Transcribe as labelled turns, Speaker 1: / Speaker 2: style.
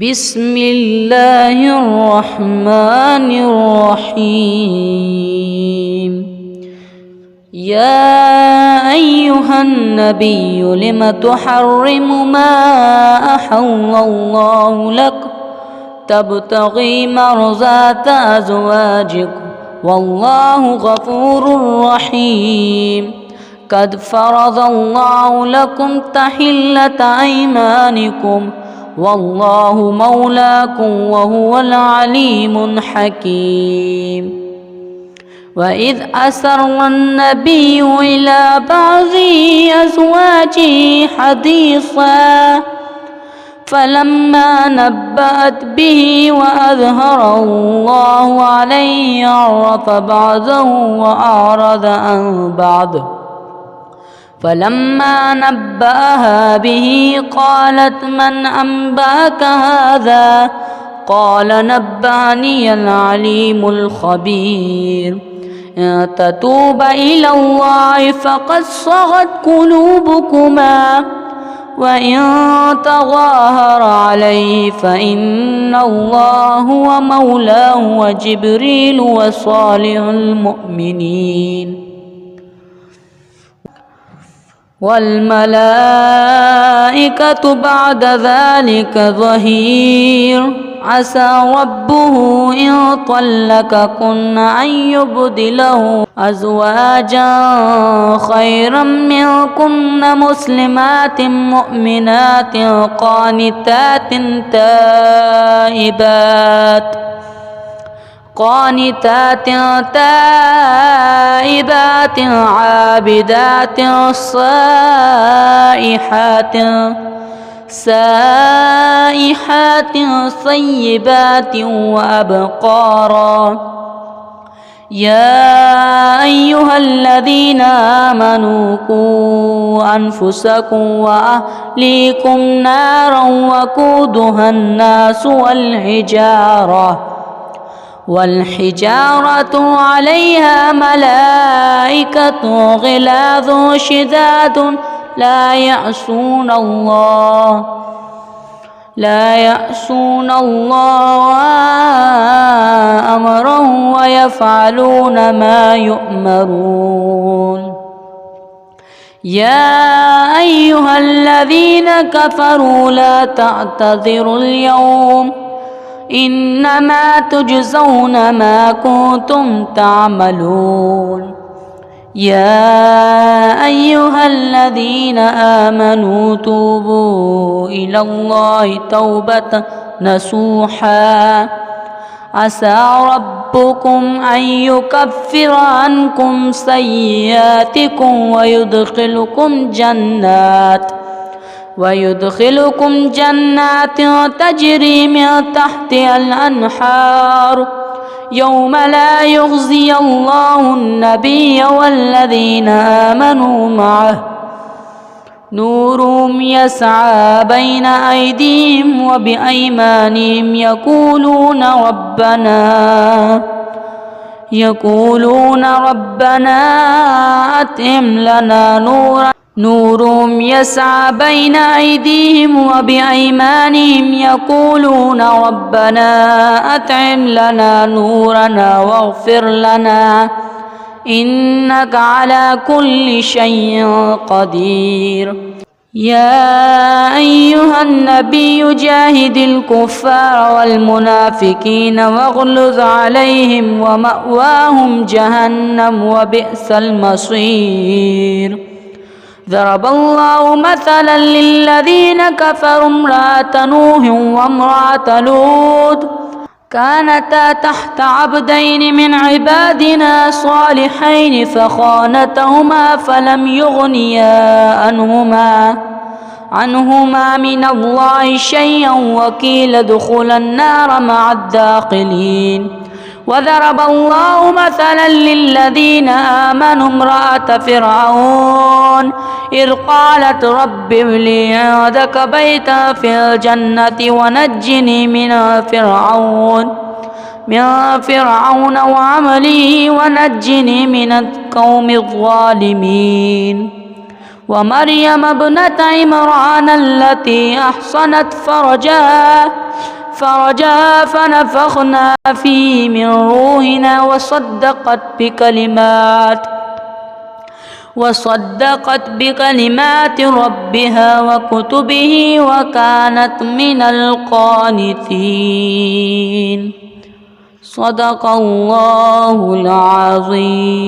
Speaker 1: بسم الله الرحمن الرحيم. يا أيها النبي لم تحرم ما أحل الله لك تبتغي مرضات أزواجك والله غفور رحيم. قد فرض الله لكم تحلة أيمانكم والله مولاكم وهو العليم الحكيم. وإذ أسر النبي إلى بعض أزواجه حديثا فلما نبأت به وأظهره الله عليه عرف بعضه وأعرض عن بعض. فلما نبأها به قالت من أنبأك هذا؟ قال نبأني العليم الخبير. إن تتوبا إلى الله فقد صغت قلوبكما وإن تظاهر عليه فإن الله هو مولاه وجبريل وصالح المؤمنين والملائكة بعد ذلك ظهير. عسى ربه إن طلقكن أن يبدله أزواجا خيرا منكن مسلمات مؤمنات قانتات تائبات عابدات سائحات صيبات وأبقارا. يا أيها الذين آمنوا قوا أنفسكم وأهليكم نارا وقودها الناس والحجارة عليها ملائكة غلاظ شداد لا يعصون الله أمره ويفعلون ما يؤمرون. يا أيها الذين كفروا لا تعتذروا اليوم إنما تجزون ما كنتم تعملون. يا أيها الذين آمنوا توبوا إلى الله توبة نصوحا عسى ربكم أن يكفر عنكم سيئاتكم ويدخلكم جنات تجري من تحتها الأنهار يوم لا يخزي الله النبي والذين آمنوا معه نورهم يسعى بين أيديهم وبأيمانهم يقولون ربنا أتم لنا نورهم يسعى بين أيديهم وبأيمانهم يقولون ربنا أتعم لنا نورنا واغفر لنا إنك على كل شيء قدير. يا أيها النبي جاهد الكفار والمنافقين واغلظ عليهم ومأواهم جهنم وبئس المصير. ضرب الله مثلا للذين كفروا امرأة نوح وامرأة لوط كانتا تحت عبدين من عبادنا صالحين فخانتهما فلم يغنيا عنهما من الله شيئا وقيل ادخلا النار مع الداخلين. وضرب الله مثلا للذين آمنوا امرأة فرعون إذ قالت رب ابن لي عندك بيتا في الجنة ونجني من فرعون وعمله ونجني من القوم الظالمين. ومريم ابنة عمران التي أحصنت فرجها فنفخنا فيه من روحنا وصدقت بكلمات ربها وكتبه وكانت من القانتين. صدق الله العظيم.